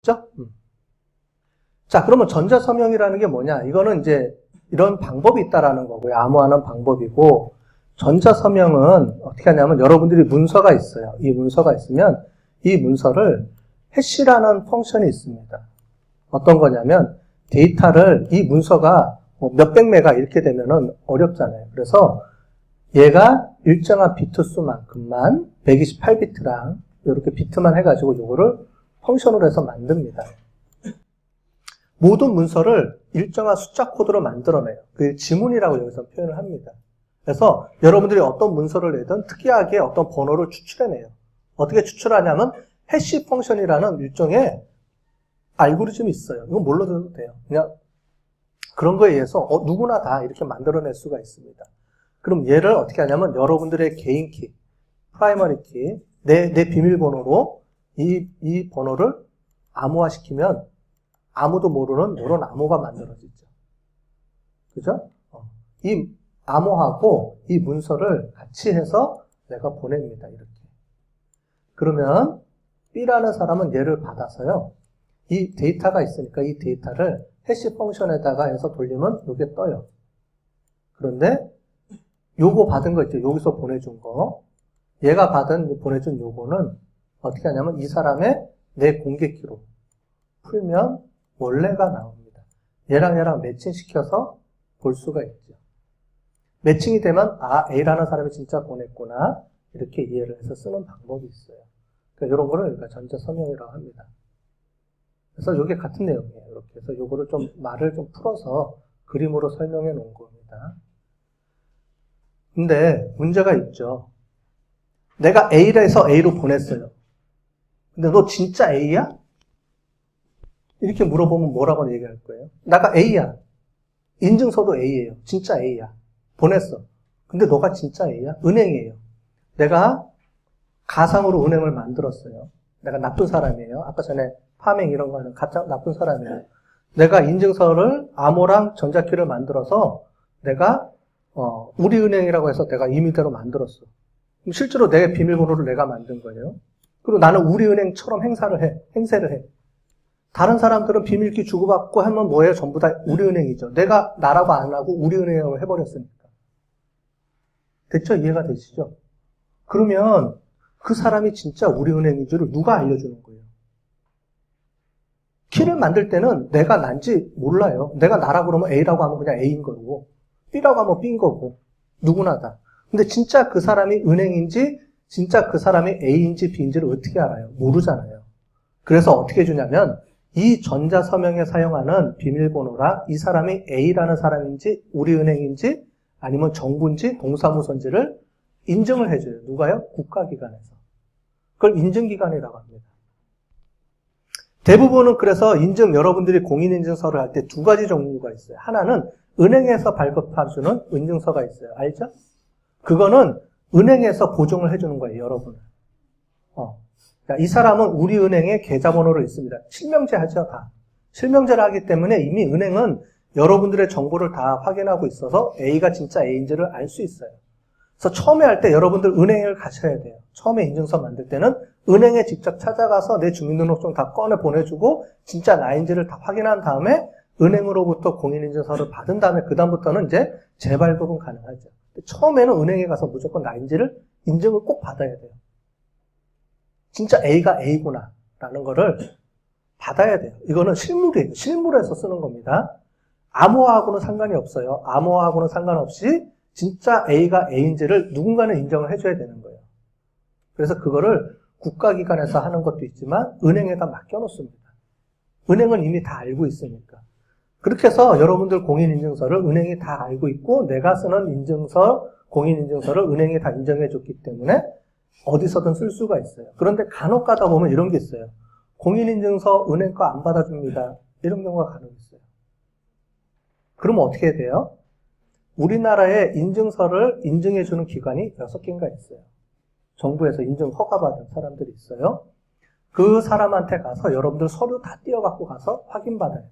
그죠? 자, 그러면 전자서명이라는 게 뭐냐? 이거는 이제 이런 방법이 있다라는 거고요. 암호화하는 방법이고, 전자서명은 어떻게 하냐면 여러분들이 문서가 있어요. 이 문서가 있으면 이 문서를 해시라는 펑션이 있습니다. 어떤 거냐면 데이터를 이 문서가 뭐 몇백 메가 이렇게 되면은 어렵잖아요. 그래서 얘가 일정한 비트 수만큼만 128비트랑 이렇게 비트만 해가지고 요거를 펑션으로 해서 만듭니다. 모든 문서를 일정한 숫자 코드로 만들어내요. 그 지문이라고 여기서 표현을 합니다. 그래서 여러분들이 어떤 문서를 내든 특이하게 어떤 번호를 추출해내요. 어떻게 추출하냐면 해시 펑션이라는 일종의 알고리즘이 있어요. 이건 몰라도 돼요. 그냥 그런 거에 의해서 누구나 다 이렇게 만들어낼 수가 있습니다. 그럼 얘를 어떻게 하냐면 여러분들의 개인 키, 프라이머리 키, 내 비밀번호로 이 번호를 암호화시키면 아무도 모르는 이런 암호가 만들어지죠. 그죠? 이 암호하고 이 문서를 같이 해서 내가 보냅니다. 이렇게. 그러면 B라는 사람은 얘를 받아서요. 이 데이터가 있으니까 이 데이터를 해시 펑션에다가 해서 돌리면 이게 떠요. 그런데 요거 받은 거 있죠. 여기서 보내준 거. 얘가 보내준 요거는 어떻게 하냐면 이 사람의 내 공개키로 풀면 원래가 나옵니다. 얘랑 매칭시켜서 볼 수가 있죠. 매칭이 되면 A라는 사람이 진짜 보냈구나 이렇게 이해를 해서 쓰는 방법이 있어요. 그러니까 이런 거를 우리가 전자서명이라고 합니다. 그래서 이게 같은 내용이에요. 이렇게 해서 요거를 좀 말을 좀 풀어서 그림으로 설명해 놓은 겁니다. 근데 문제가 있죠. 내가 A에서 A로 보냈어요. 근데 너 진짜 A야? 이렇게 물어보면 뭐라고 얘기할 거예요? 나가 A야. 인증서도 A예요. 진짜 A야. 보냈어. 근데 너가 진짜 A야? 은행이에요. 내가 가상으로 은행을 만들었어요. 내가 나쁜 사람이에요. 아까 전에 파밍 이런 거 하는 가짜 나쁜 사람이에요. 내가 인증서를 암호랑 전자키를 만들어서 내가 우리은행이라고 해서 내가 임의대로 만들었어. 그럼 실제로 내 비밀번호를 내가 만든 거예요. 그리고 나는 우리은행처럼 행세를 해. 다른 사람들은 비밀키 주고받고 하면 뭐예요? 전부 다 우리은행이죠. 내가 나라고 안 하고 우리은행이라고 해버렸으니까. 됐죠? 이해가 되시죠? 그러면 그 사람이 진짜 우리은행인 줄을 누가 알려주는 거예요? 키를 만들 때는 내가 난지 몰라요. 내가 나라고 그러면 A라고 하면 그냥 A인 거고 B라고 하면 B인 거고 누구나 다. 근데 진짜 그 사람이 은행인지 진짜 그 사람이 A인지 B인지를 어떻게 알아요? 모르잖아요. 그래서 어떻게 해주냐면 이 전자서명에 사용하는 비밀번호랑 이 사람이 A라는 사람인지 우리은행인지 아니면 정부인지 동사무소인지를 인증을 해줘요. 누가요? 국가기관에서. 그걸 인증기관이라고 합니다. 대부분은 그래서 여러분들이 공인인증서를 할 때 두 가지 종류가 있어요. 하나는 은행에서 발급해주는 인증서가 있어요. 알죠? 그거는 은행에서 보증을 해주는 거예요, 여러분은. 이 사람은 우리은행에 계좌번호를 있습니다. 실명제하죠, 다. 실명제를 하기 때문에 이미 은행은 여러분들의 정보를 다 확인하고 있어서 A가 진짜 A인지를 알 수 있어요. 그래서 처음에 할 때 여러분들 은행을 가셔야 돼요. 처음에 인증서 만들 때는 은행에 직접 찾아가서 내 주민등록증 다 꺼내 보내주고 진짜 나인지를 다 확인한 다음에 은행으로부터 공인인증서를 받은 다음에 그 다음부터는 이제 재발급은 가능하죠. 처음에는 은행에 가서 무조건 나인지를 인증을 꼭 받아야 돼요. 진짜 A가 A구나 라는 거를 받아야 돼요. 이거는 실물이에요. 실물에서 쓰는 겁니다. 암호화하고는 상관이 없어요. 암호화하고는 상관없이 진짜 A가 A인지를 누군가는 인정을 해줘야 되는 거예요. 그래서 그거를 국가기관에서 하는 것도 있지만 은행에다 맡겨놓습니다. 은행은 이미 다 알고 있으니까. 그렇게 해서 여러분들 공인인증서를 은행이 다 알고 있고 내가 쓰는 공인인증서를 은행이 다 인정해줬기 때문에 어디서든 쓸 수가 있어요. 그런데 간혹 가다 보면 이런 게 있어요. 공인인증서 은행 거 안 받아줍니다. 이런 경우가 간혹 있어요. 그러면 어떻게 해야 돼요? 우리나라에 인증서를 인증해주는 기관이 6개인가 있어요. 정부에서 인증 허가받은 사람들이 있어요. 그 사람한테 가서 여러분들 서류 다 띄어갖고 가서 확인받아야 돼요.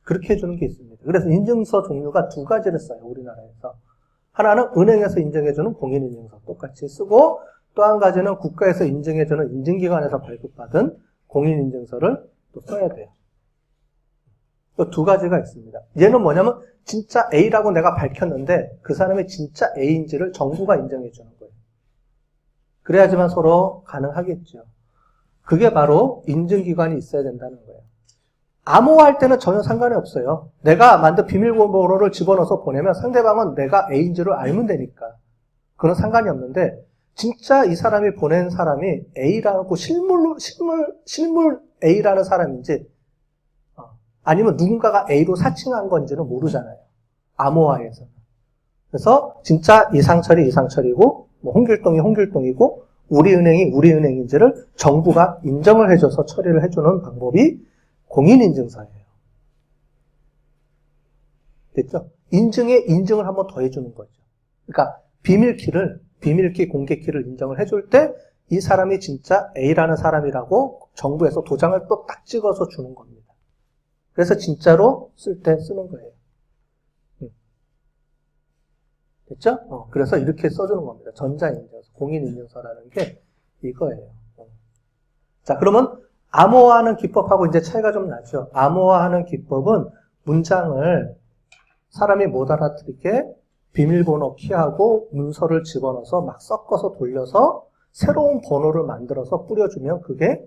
그렇게 해주는 게 있습니다. 그래서 인증서 종류가 두 가지를 써요. 우리나라에서. 하나는 은행에서 인정해주는 공인인증서 똑같이 쓰고 또 한 가지는 국가에서 인증해주는 인증기관에서 발급받은 공인인증서를 또 써야 돼요. 또 두 가지가 있습니다. 얘는 뭐냐면 진짜 A라고 내가 밝혔는데 그 사람이 진짜 A인지를 정부가 인정해주는 거예요. 그래야지만 서로 가능하겠죠. 그게 바로 인증기관이 있어야 된다는 거예요. 암호화할 때는 전혀 상관이 없어요. 내가 만든 비밀번호를 집어넣어서 보내면 상대방은 내가 A인지를 알면 되니까. 그건 상관이 없는데 진짜 이 사람이 보낸 사람이 A라고 실물 A라는 사람인지 아니면 누군가가 A로 사칭한 건지는 모르잖아요. 암호화에서는. 그래서 진짜 이상철이고 뭐 홍길동이 홍길동이고 우리은행이 우리은행인지를 정부가 인정을 해줘서 처리를 해주는 방법이 공인인증서예요. 됐죠? 인증을 한번 더 해주는 거죠. 그러니까 비밀키, 공개키를 인정을 해줄 때 이 사람이 진짜 A라는 사람이라고 정부에서 도장을 또 딱 찍어서 주는 겁니다. 그래서 진짜로 쓸 때 쓰는 거예요. 됐죠? 그래서 이렇게 써주는 겁니다. 전자인증서, 공인인증서라는 게 이거예요. 자, 그러면 암호화하는 기법하고 이제 차이가 좀 나죠. 암호화하는 기법은 문장을 사람이 못 알아듣게 비밀번호 키하고 문서를 집어넣어서 막 섞어서 돌려서 새로운 번호를 만들어서 뿌려주면 그게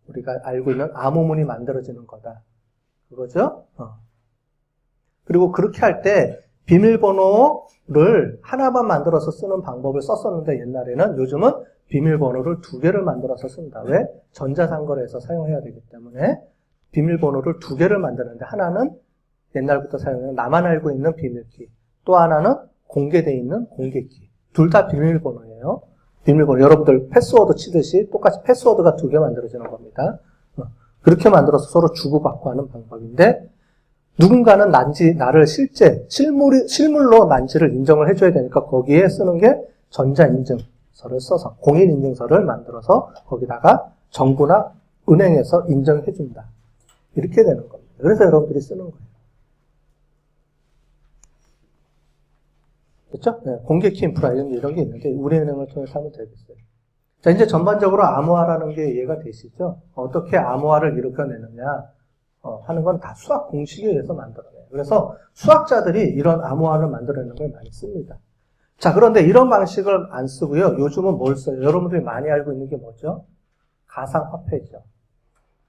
우리가 알고 있는 암호문이 만들어지는 거다. 그거죠? 그리고 그렇게 할 때 비밀번호를 하나만 만들어서 쓰는 방법을 썼었는데 옛날에는 요즘은 비밀번호를 2개를 만들어서 쓴다. 왜? 전자상거래에서 사용해야 되기 때문에 비밀번호를 2개를 만드는데 하나는 옛날부터 사용하는 나만 알고 있는 비밀키, 또 하나는 공개되어 있는 공개키. 둘 다 비밀번호예요. 비밀번호. 여러분들 패스워드 치듯이 똑같이 패스워드가 2개 만들어지는 겁니다. 그렇게 만들어서 서로 주고받고 하는 방법인데 누군가는 나를 실물로 난지를 인정을 해줘야 되니까 거기에 쓰는 게 전자인증서를 써서 공인인증서를 만들어서 거기다가 정부나 은행에서 인정해준다. 이렇게 되는 겁니다. 그래서 여러분들이 쓰는 거예요. 그렇죠? 네, 공개키 인프라 이런 게 있는데 우리은행을 통해서 하면 되겠어요. 자, 이제 전반적으로 암호화라는 게 이해가 되시죠? 어떻게 암호화를 이끌어내느냐 하는 건 다 수학 공식에 의해서 만들어내요. 그래서 수학자들이 이런 암호화를 만들어내는 걸 많이 씁니다. 자, 그런데 이런 방식을 안 쓰고요. 요즘은 뭘 써요? 여러분들이 많이 알고 있는 게 뭐죠? 가상화폐죠.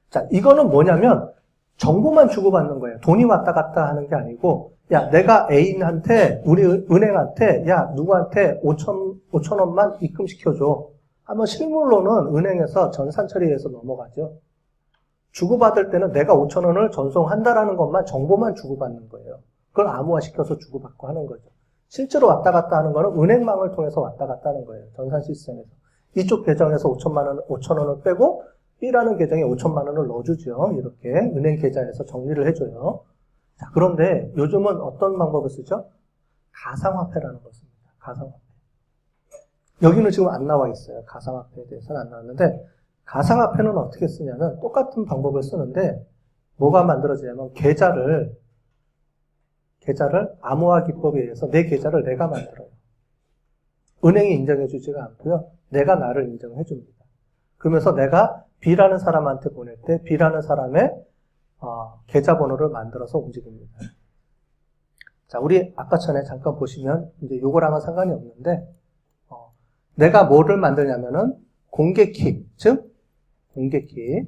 자, 이거는 뭐냐면 정보만 주고받는 거예요. 돈이 왔다 갔다 하는 게 아니고 야, 내가 애인한테, 우리 은행한테, 야, 누구한테 5천 원만 입금시켜줘. 하면 실물로는 은행에서 전산 처리해서 넘어가죠. 주고받을 때는 내가 5천 원을 전송한다라는 것만, 정보만 주고받는 거예요. 그걸 암호화시켜서 주고받고 하는 거죠. 실제로 왔다 갔다 하는 거는 은행망을 통해서 왔다 갔다 하는 거예요. 전산 시스템에서. 이쪽 계정에서 5천 원을 빼고 B라는 계정에 5천만 원을 넣어주죠. 이렇게 은행 계좌에서 정리를 해줘요. 자, 그런데 요즘은 어떤 방법을 쓰죠? 가상화폐라는 걸 씁니다. 가상화폐. 여기는 지금 안 나와 있어요. 가상화폐에 대해서는 안 나왔는데 가상화폐는 어떻게 쓰냐면 똑같은 방법을 쓰는데 뭐가 만들어지냐면 계좌를 암호화 기법에 의해서 내 계좌를 내가 만들어요. 은행이 인정해주지가 않고요. 내가 나를 인정해줍니다. 그러면서 내가 B라는 사람한테 보낼 때 B라는 사람의 계좌번호를 만들어서 움직입니다. 자, 우리 아까 전에 잠깐 보시면 이제 요거랑은 상관이 없는데 내가 뭐를 만들냐면은 공개키, 즉 공개키,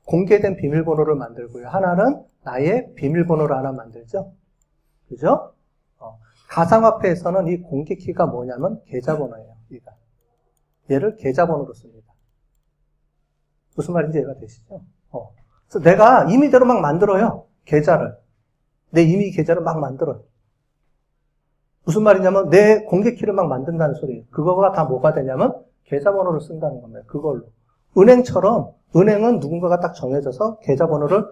공개된 비밀번호를 만들고요. 하나는 나의 비밀번호를 하나 만들죠. 그죠? 가상화폐에서는 이 공개키가 뭐냐면 계좌번호예요. 얘를 계좌번호로 씁니다. 무슨 말인지 이해가 되시죠? 그래서 내가 임의대로 막 만들어요. 계좌를. 내 임의 계좌를 막 만들어요. 무슨 말이냐면 내 공개키를 막 만든다는 소리예요. 그거가 다 뭐가 되냐면 계좌번호를 쓴다는 겁니다. 그걸로. 은행처럼 은행은 누군가가 딱 정해져서 계좌번호를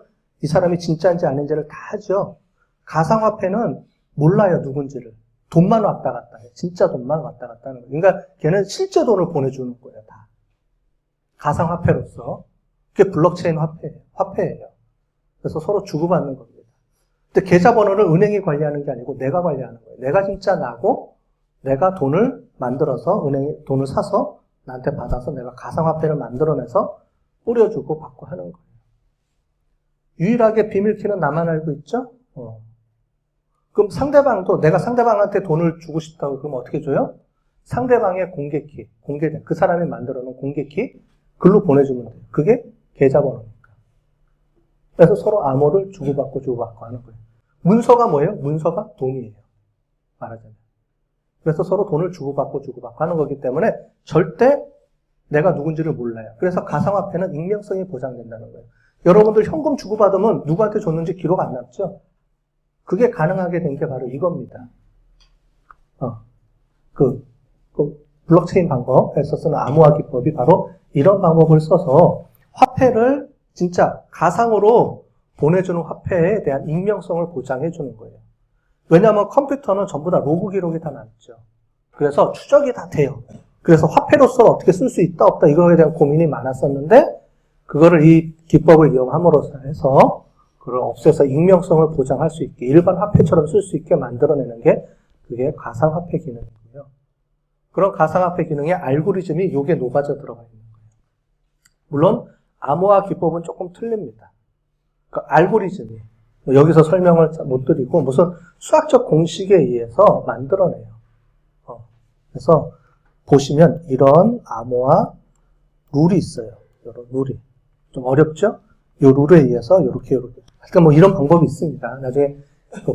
이 사람이 진짜인지 아닌지를 다 하죠. 가상화폐는 몰라요. 누군지를. 돈만 왔다 갔다 해요. 진짜 돈만 왔다 갔다 하는 거예요. 그러니까 걔는 실제 돈을 보내주는 거예요. 다. 가상화폐로서. 그게 블록체인 화폐예요. 그래서 서로 주고받는 겁니다. 근데 계좌번호를 은행이 관리하는 게 아니고 내가 관리하는 거예요. 내가 진짜 나고 내가 돈을 만들어서 은행에 돈을 사서 나한테 받아서 내가 가상화폐를 만들어내서 뿌려주고 받고 하는 거예요. 유일하게 비밀키는 나만 알고 있죠? 그럼 상대방도 내가 상대방한테 돈을 주고 싶다고 그러면 어떻게 줘요? 상대방의 공개키, 공개된 그 사람이 만들어놓은 공개키 글로 보내주면 돼요. 그게 계좌번호니까. 그래서 서로 암호를 주고받고 하는 거예요. 문서가 뭐예요? 문서가 돈이에요. 말하자면. 그래서 서로 돈을 주고받고 하는 거기 때문에 절대 내가 누군지를 몰라요. 그래서 가상화폐는 익명성이 보장된다는 거예요. 여러분들 현금 주고받으면 누구한테 줬는지 기록 안 남죠? 그게 가능하게 된 게 바로 이겁니다. 블록체인 방법에서 쓰는 암호화 기법이 바로 이런 방법을 써서 화폐를 진짜 가상으로 보내주는 화폐에 대한 익명성을 보장해주는 거예요. 왜냐하면 컴퓨터는 전부 다 로그 기록이 다 남죠. 그래서 추적이 다 돼요. 그래서 화폐로서 어떻게 쓸 수 있다 없다 이거에 대한 고민이 많았었는데 그거를 이 기법을 이용함으로써 해서 그걸 없애서 익명성을 보장할 수 있게 일반 화폐처럼 쓸 수 있게 만들어내는 게 그게 가상화폐 기능이고요. 그런 가상화폐 기능의 알고리즘이 요게 녹아져 들어가 있는 거예요. 물론 암호화 기법은 조금 틀립니다. 그러니까 알고리즘이 여기서 설명을 못 드리고 무슨 수학적 공식에 의해서 만들어내요. 그래서 보시면 이런 암호화 룰이 있어요. 이런 룰이 좀 어렵죠? 이 룰에 의해서 이렇게 그러니까 뭐 이런 방법이 있습니다. 나중에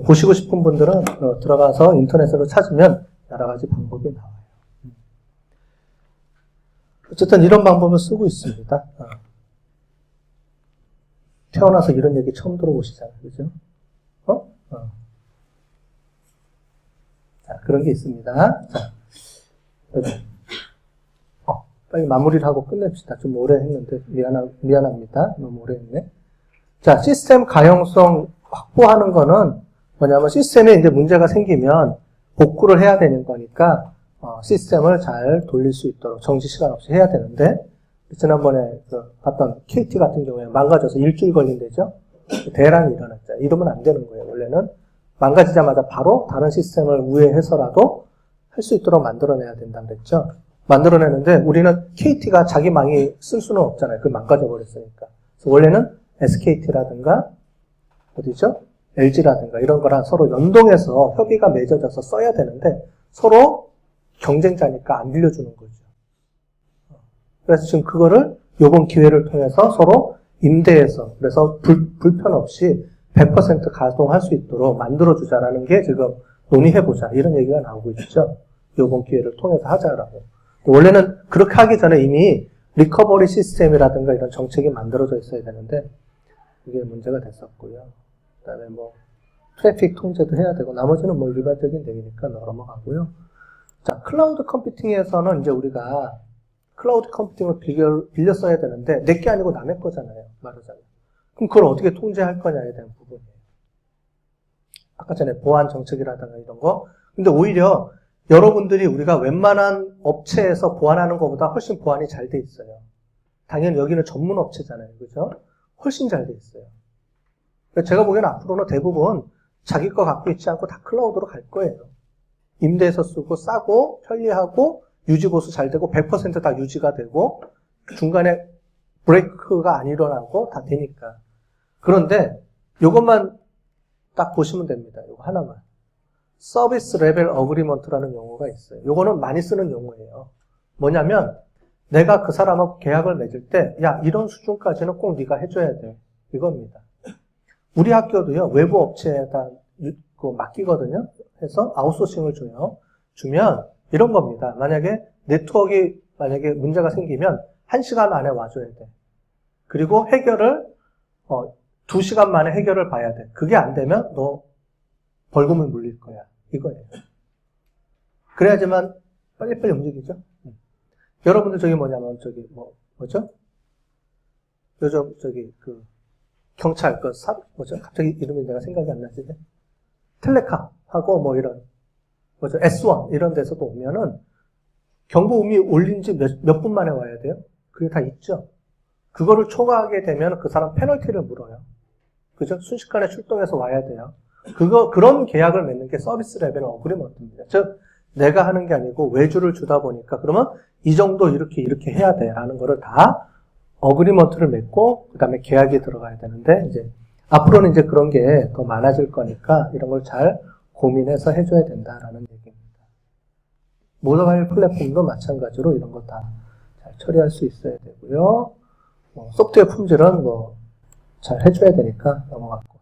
보시고 싶은 분들은 들어가서 인터넷으로 찾으면 여러 가지 방법이 나와요. 어쨌든 이런 방법을 쓰고 있습니다. 태어나서 이런 얘기 처음 들어보시잖아요. 그죠? 자, 그런 게 있습니다. 자, 빨리 마무리를 하고 끝냅시다. 좀 오래 했는데, 미안합니다. 너무 오래 했네. 자, 시스템 가용성 확보하는 거는 뭐냐면 시스템에 이제 문제가 생기면 복구를 해야 되는 거니까, 시스템을 잘 돌릴 수 있도록 정지 시간 없이 해야 되는데, 지난번에 봤던 KT 같은 경우에 망가져서 일주일 걸린대죠? 대란이 일어났죠. 이러면 안 되는 거예요. 원래는 망가지자마자 바로 다른 시스템을 우회해서라도 할 수 있도록 만들어내야 된다고 그랬죠. 만들어내는데 우리는 KT가 자기 망이 쓸 수는 없잖아요. 그 망가져 버렸으니까. 그래서 원래는 SKT라든가 어디죠? LG라든가 이런 거랑 서로 연동해서 협의가 맺어져서 써야 되는데 서로 경쟁자니까 안 빌려주는 거죠. 그래서 지금 그거를 요번 기회를 통해서 서로 임대해서 그래서 불편 없이 100% 가동할 수 있도록 만들어주자라는 게 지금 논의해보자 이런 얘기가 나오고 있죠. 요번 기회를 통해서 하자라고. 원래는 그렇게 하기 전에 이미 리커버리 시스템이라든가 이런 정책이 만들어져 있어야 되는데 이게 문제가 됐었고요. 그 다음에 뭐 트래픽 통제도 해야 되고 나머지는 뭐 일반적인 얘기니까 넘어가고요. 자, 클라우드 컴퓨팅에서는 이제 우리가 클라우드 컴퓨팅을 빌려 써야 되는데 내 게 아니고 남의 거잖아요. 말하자면. 그럼 그걸 어떻게 통제할 거냐에 대한 부분이에요. 아까 전에 보안 정책이라든가 이런 거. 근데 오히려 여러분들이 우리가 웬만한 업체에서 보안하는 것보다 훨씬 보안이 잘 돼 있어요. 당연히 여기는 전문 업체잖아요. 그죠? 훨씬 잘 돼 있어요. 제가 보기에는 앞으로는 대부분 자기 거 갖고 있지 않고 다 클라우드로 갈 거예요. 임대해서 쓰고 싸고 편리하고 유지 보수 잘 되고 100% 다 유지가 되고 중간에 브레이크가 안 일어나고 다 되니까. 그런데 이것만 딱 보시면 됩니다. 이거 하나만. 서비스 레벨 어그리먼트라는 용어가 있어요. 이거는 많이 쓰는 용어예요. 뭐냐면 내가 그 사람하고 계약을 맺을 때 야, 이런 수준까지는 꼭 네가 해줘야 돼. 이겁니다. 우리 학교도요. 외부 업체에다 맡기거든요. 해서 아웃소싱을 줘요. 주면 이런 겁니다. 만약에 네트워크에 만약에 문제가 생기면 1시간 안에 와줘야 돼. 그리고 해결을 2시간 만에 해결을 봐야 돼. 그게 안 되면 너 벌금을 물릴 거야. 이거예요. 그래야지만 빨리빨리 움직이죠. 여러분들 저기 뭐냐면 뭐죠? 요즘 경찰 뭐죠? 갑자기 이름이 내가 생각이 안 나지? 텔레카하고 뭐 이런 뭐죠? S1 이런 데서도 오면은 경보음이 울린 지 몇 분 만에 와야 돼요? 그게 다 있죠. 그거를 초과하게 되면 그 사람 페널티를 물어요. 그죠? 순식간에 출동해서 와야 돼요. 그런 계약을 맺는 게 서비스 레벨 어그리먼트입니다. 즉, 내가 하는 게 아니고 외주를 주다 보니까 그러면 이 정도 이렇게 해야 돼 라는 거를 다 어그리먼트를 맺고 그 다음에 계약이 들어가야 되는데 이제 앞으로는 이제 그런 게 더 많아질 거니까 이런 걸 잘 고민해서 해줘야 된다라는 얘기입니다. 모바일 플랫폼도 마찬가지로 이런 거 다 잘 처리할 수 있어야 되고요. 소프트웨어 품질은 잘 해줘야 되니까 넘어갔고.